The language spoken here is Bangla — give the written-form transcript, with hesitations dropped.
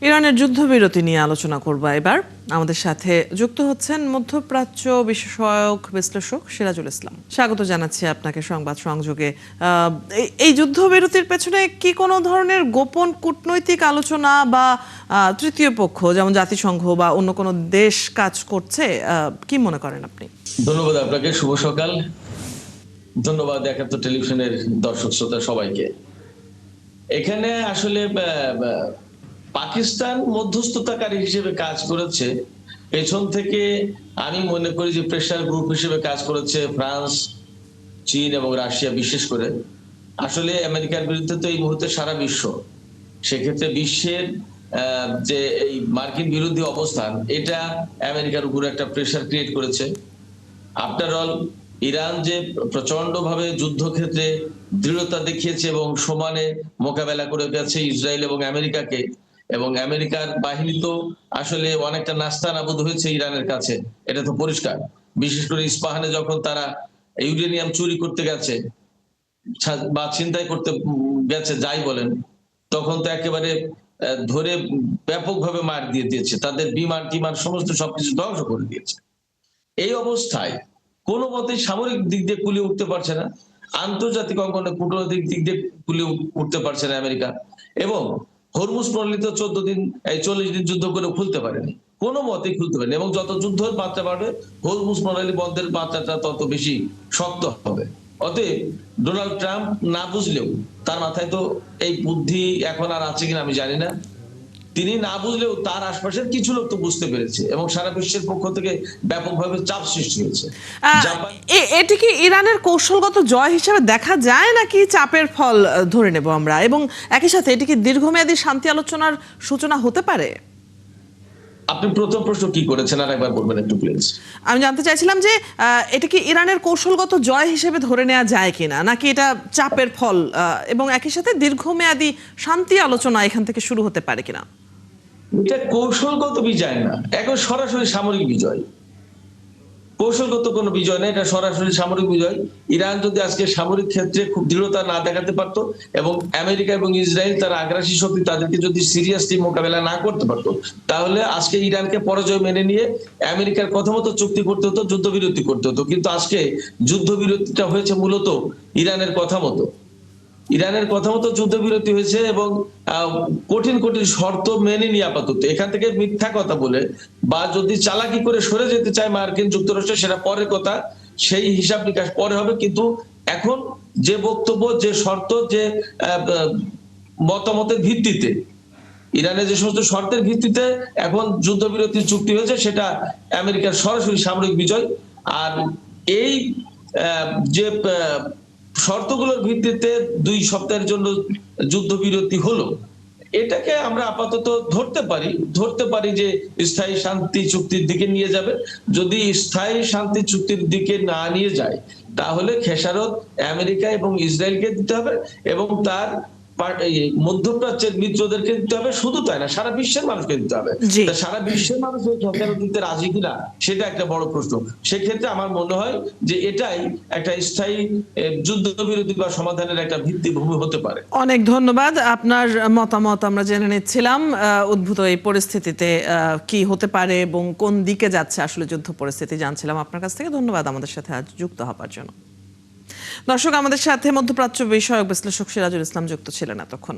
ইরানের যুদ্ধবিরতি নিয়ে আলোচনা করব এবার। আমাদের সাথে যুক্ত হচ্ছেন মধ্যপ্রাচ্য বিষয়ক বিশ্লেষক সিরাজুল ইসলাম। স্বাগত জানাচ্ছি আপনাকে সংবাদ সংযোগে। এই যুদ্ধবিরতির পেছনে কি কোনো ধরনের গোপন কূটনৈতিক আলোচনা বা তৃতীয় পক্ষ যেমন জাতিসংঘ বা অন্য কোনো দেশ কাজ করছে, কি মনে করেন আপনি? ধন্যবাদ আপনাকে, শুভ সকাল। ধন্যবাদ একাত্তর টেলিভিশনের দর্শক শ্রোতা সবাইকে। এখানে আসলে পাকিস্তান মধ্যস্থতাকারী হিসেবে কাজ করেছে, পেছন থেকে আমি মনে করি যে প্রেসার গ্রুপ হিসেবে কাজ করেছে ফ্রান্স, চীন এবং রাশিয়া বিশেষ করে। আসলে আমেরিকার বিরুদ্ধে তো এই মুহূর্তে সারা বিশ্ব, সেক্ষেত্রে বিশ্বের যে এই মার্কিন বিরোধী অবস্থান, এটা আমেরিকার উপর একটা প্রেসার ক্রিয়েট করেছে। আফটার অল ইরান যে প্রচন্ড ভাবে যুদ্ধক্ষেত্রে দৃঢ়তা দেখিয়েছে এবং সমানে মোকাবেলা করে গেছে ইসরায়েল এবং আমেরিকাকে, এবং আমেরিকার বাহিনী তো আসলে অনেকটা নাস্তানাবুদ হয়েছে ইরানের কাছে, এটা তো পরিষ্কার। বিশেষ করে ইস্পাহানে যখন তারা ইউরেনিয়াম চুরি করতে গেছে বা ছিনতাই করতে গেছে, যাই বলেন, তখন তো একেবারে ধরে ব্যাপকভাবে মার দিয়ে দিয়েছে, তাদের বিমান টিমান সমস্ত সবকিছু ধ্বংস করে দিয়েছে। এই অবস্থায় কোনো মতেই সামরিক দিক দিয়ে কুলিয়ে উঠতে পারছে না, আন্তর্জাতিক অঙ্গনে কূটনৈতিক দিক দিয়ে কুলিয়ে উঠতে পারছে না আমেরিকা, এবং হরমুজ প্রণালী তো 40 দিন যুদ্ধ করে খুলতে পারেনি, কোনো মতেই খুলতে পারেনি, এবং যত যুদ্ধের মাত্রা বাড়বে হরমুজ প্রণালী বন্ধের মাত্রাটা তত বেশি শক্ত হবে। অতএব ডোনাল্ড ট্রাম্প না বুঝলেও, তার মাথায় তো এই বুদ্ধি এখন আর আছে কিনা আমি জানি না, তিনি না বুঝলেও তার আশপাশের কিছু লোক তো বুঝতে পেরেছে, এবং সারা বিশ্বের পক্ষ থেকে ব্যাপকভাবে চাপ সৃষ্টি হয়েছে। এটি কি ইরানের কৌশলগত জয় হিসেবে দেখা যায় নাকি চাপের ফল ধরে নেব আমরা? এবং একই সাথে এটি কি দীর্ঘমেয়াদী শান্তি আলোচনার সূচনা হতে পারে? আপনি প্রথম প্রশ্ন কি করেছেন আর একবার বলবেন একটু প্লিজ। আমি জানতে চাইছিলাম যে এটা কি ইরানের কৌশলগত জয় হিসেবে ধরে নেওয়া যায় কিনা, নাকি এটা চাপের ফল, এবং একই সাথে দীর্ঘমেয়াদী শান্তি আলোচনা এখান থেকে শুরু হতে পারে কিনা? এটা কৌশলগত বিজয় না, এখন সরাসরি সামরিক বিজয়। কৌশলগত কোনো বিজয় না, এটা সরাসরি সামরিক বিজয়। ইরান যদি আজকে সামরিক ক্ষেত্রে খুব দৃঢ়তা না দেখাতে পারতো, এবং আমেরিকা এবং ইসরায়েল তার আগ্রাসী শক্তি তাদেরকে যদি সিরিয়াসলি মোকাবেলা না করতে পারতো, তাহলে আজকে ইরানকে পরাজয় মেনে নিয়ে আমেরিকার কথা মতো চুক্তি করতে হতো, যুদ্ধবিরতি করতে হতো। কিন্তু আজকে যুদ্ধবিরতিটা হয়েছে মূলত ইরানের কথা মতো। ইরানের কথা মতো যুদ্ধবিরতি হয়েছে, এবং কঠিন কঠিন শর্ত মেনে নিয়ে আপাতত এখান থেকে মিথ্যা কথা বলে বা যদি চালাকি করে সরে যেতে চায় মার্কিন যুক্তরাষ্ট্র, সেটা পরের কথা, সেই হিসাব নিকাশ পরে হবে। কিন্তু এখন যে বক্তব্য, যে শর্ত, যে মতামতের ভিত্তিতে, ইরানের যে সমস্ত শর্তের ভিত্তিতে এখন যুদ্ধবিরতির চুক্তি হয়েছে, সেটা আমেরিকার সরাসরি সামরিক বিজয়। আর এই যে শর্তগুলোর ভিত্তিতে 2 সপ্তাহের জন্য যুদ্ধবিরতি হলো, এটাকে আমরা আপাতত ধরতে পারি যে স্থায়ী শান্তি চুক্তির দিকে নিয়ে যাবে। যদি স্থায়ী শান্তি চুক্তির দিকে না নিয়ে যায়, তাহলে খেসারত আমেরিকা এবং ইসরায়েলকে দিতে হবে, এবং তার মধ্যপ্রাচ্যের মিত্রদেরকে দিতে হবে। শুধু তাই না, সারা বিশ্বের মানুষকে দিতে হবে। সারা বিশ্বের মানুষ খেসারত দিতে রাজি কিনা, সেটা একটা বড় প্রশ্ন। সেক্ষেত্রে আমার মনে হয় যে এটাই একটা স্থায়ী যুদ্ধবিরতি বা সমাধানের একটা ভিত্তিভূমি হতে পারে। অনেক ধন্যবাদ। আপনার মতামত আমরা জেনে নিচ্ছিলাম উদ্ভূত এই পরিস্থিতিতে কি হতে পারে এবং কোন দিকে যাচ্ছে আসলে যুদ্ধ পরিস্থিতি, জানছিলাম আপনার কাছ থেকে। ধন্যবাদ আমাদের সাথে আজ যুক্ত হবার জন্য। দর্শক, আমাদের সাথে মধ্যপ্রাচ্য বিষয়ক বিশ্লেষক সিরাজুল ইসলাম যুক্ত ছিলেন এতক্ষণ।